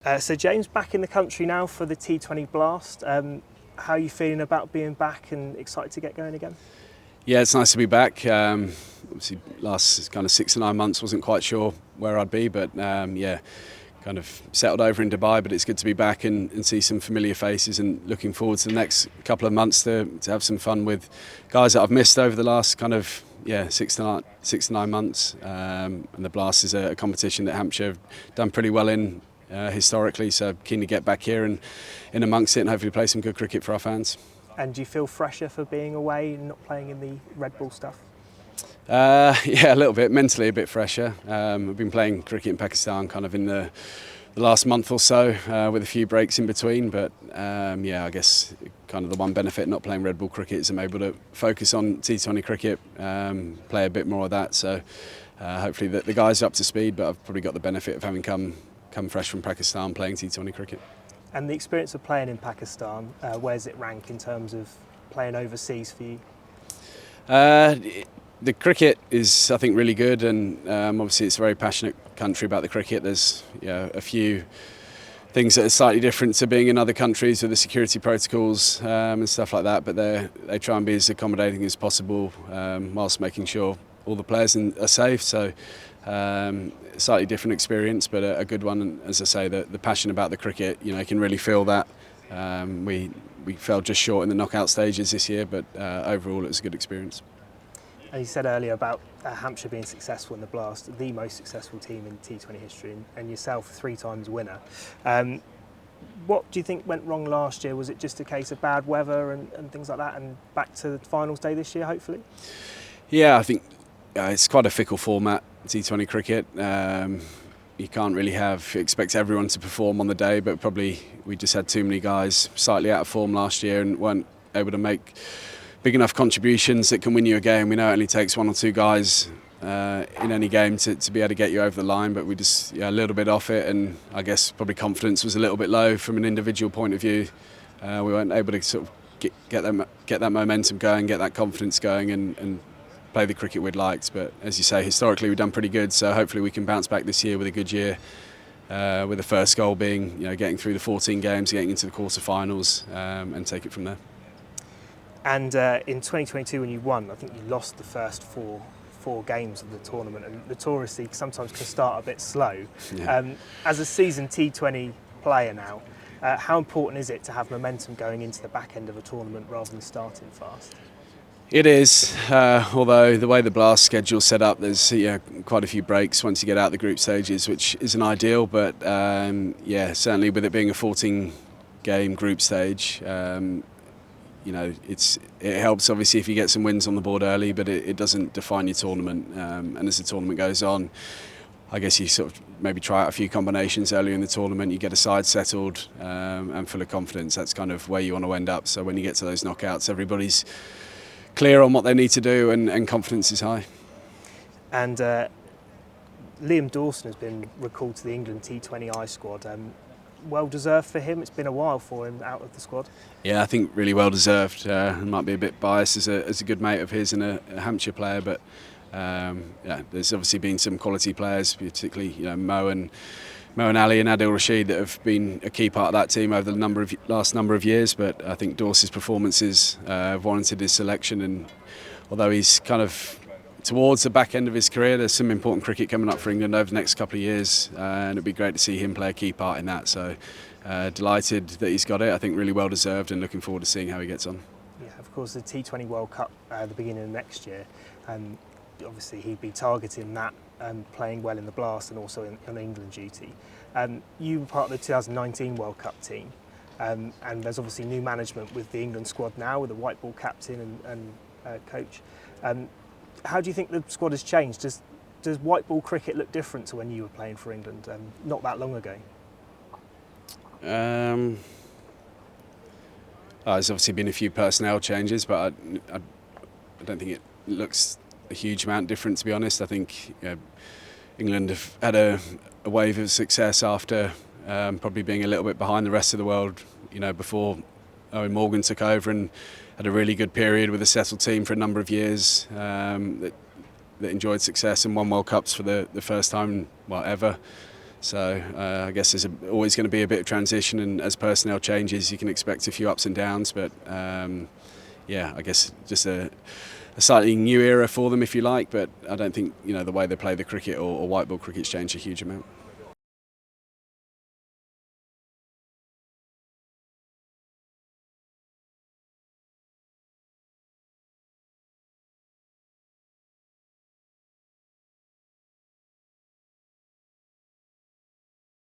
So James, back in the country now for the T20 Blast. How are you feeling about being back and excited to get going again? Yeah, it's nice to be back. Obviously, last kind of 6 to 9 months wasn't quite sure where I'd be, but yeah, kind of settled over in Dubai. But it's good to be back and see some familiar faces, and looking forward to the next couple of months to have some fun with guys that I've missed over the last kind of 6 to 9 months. And the Blast is a competition that Hampshire have done pretty well in historically, so keen to get back here and in amongst it and hopefully play some good cricket for our fans. And do you feel fresher for being away and not playing in the Red Bull stuff? Yeah, a little bit, mentally a bit fresher. I've been playing cricket in Pakistan kind of in the last month or so with a few breaks in between, but yeah, I guess kind of the one benefit not playing Red Bull cricket is I'm able to focus on T20 cricket, play a bit more of that, so hopefully the guys are up to speed, but I've probably got the benefit of having come fresh from Pakistan playing T20 cricket. And the experience of playing in Pakistan, where does it rank in terms of playing overseas for you? The cricket is, I think, really good, and obviously it's a very passionate country about the cricket. There's a few things that are slightly different to being in other countries with the security protocols and stuff like that, but they try and be as accommodating as possible whilst making sure all the players are safe. So slightly different experience, but a good one. And as I say, the passion about the cricket, you can really feel that. We fell just short in the knockout stages this year, but overall it was a good experience. And you said earlier about Hampshire being successful in the Blast, the most successful team in T20 history, and yourself 3 times winner. What do you think went wrong last year? Was it just a case of bad weather and things like that, and back to the finals day this year, hopefully? Yeah, I think it's quite a fickle format, T20 cricket. You can't really expect everyone to perform on the day, but probably we just had too many guys slightly out of form last year and weren't able to make big enough contributions that can win you a game. We know it only takes 1 or 2 guys in any game to be able to get you over the line, but we just a little bit off it, and I guess probably confidence was a little bit low from an individual point of view. We weren't able to sort of get that momentum going, get that confidence going, and play the cricket we'd liked. But as you say, historically we've done pretty good, so hopefully we can bounce back this year with a good year, with the first goal being getting through the 14 games, getting into the quarterfinals, and take it from there. And in 2022 when you won, I think you lost the first four games of the tournament, and notoriously sometimes can start a bit slow. Yeah. As a seasoned T20 player now, how important is it to have momentum going into the back end of a tournament rather than starting fast? It is, although the way the Blast schedule's set up, there's quite a few breaks once you get out the group stages, which isn't ideal, but yeah, certainly with it being a 14-game group stage, it helps obviously if you get some wins on the board early, but it doesn't define your tournament. And as the tournament goes on, I guess you sort of maybe try out a few combinations earlier in the tournament, you get a side settled and full of confidence. That's kind of where you want to end up. So when you get to those knockouts, everybody's clear on what they need to do, and confidence is high. And Liam Dawson has been recalled to the England T20 I squad. Well deserved for him. It's been a while for him out of the squad. Yeah, I think really well deserved. I might be a bit biased as a good mate of his and a Hampshire player, but yeah, there's obviously been some quality players, particularly Mo and Ali and Adil Rashid, that have been a key part of that team over the last number of years. But I think Dawson's performances have warranted his selection, and although he's kind of towards the back end of his career, there's some important cricket coming up for England over the next couple of years, and it'd be great to see him play a key part in that. So delighted that he's got it. I think really well deserved, and looking forward to seeing how he gets on. Yeah, of course, the T20 World Cup at the beginning of next year, obviously he'd be targeting that, playing well in the Blast and also on England duty. You were part of the 2019 World Cup team, and there's obviously new management with the England squad now, with a white ball captain and coach. How do you think the squad has changed? Does white ball cricket look different to when you were playing for England not that long ago? There's obviously been a few personnel changes, but I don't think it looks a huge amount different, to be honest. I think England have had a wave of success after probably being a little bit behind the rest of the world, before Owen Morgan took over, and had a really good period with a settled team for a number of years that enjoyed success and won World Cups for the first time ever. So I guess there's always going to be a bit of transition, and as personnel changes, you can expect a few ups and downs. But yeah, I guess just a slightly new era for them, if you like. But I don't think the way they play the cricket or white ball cricket's changed a huge amount.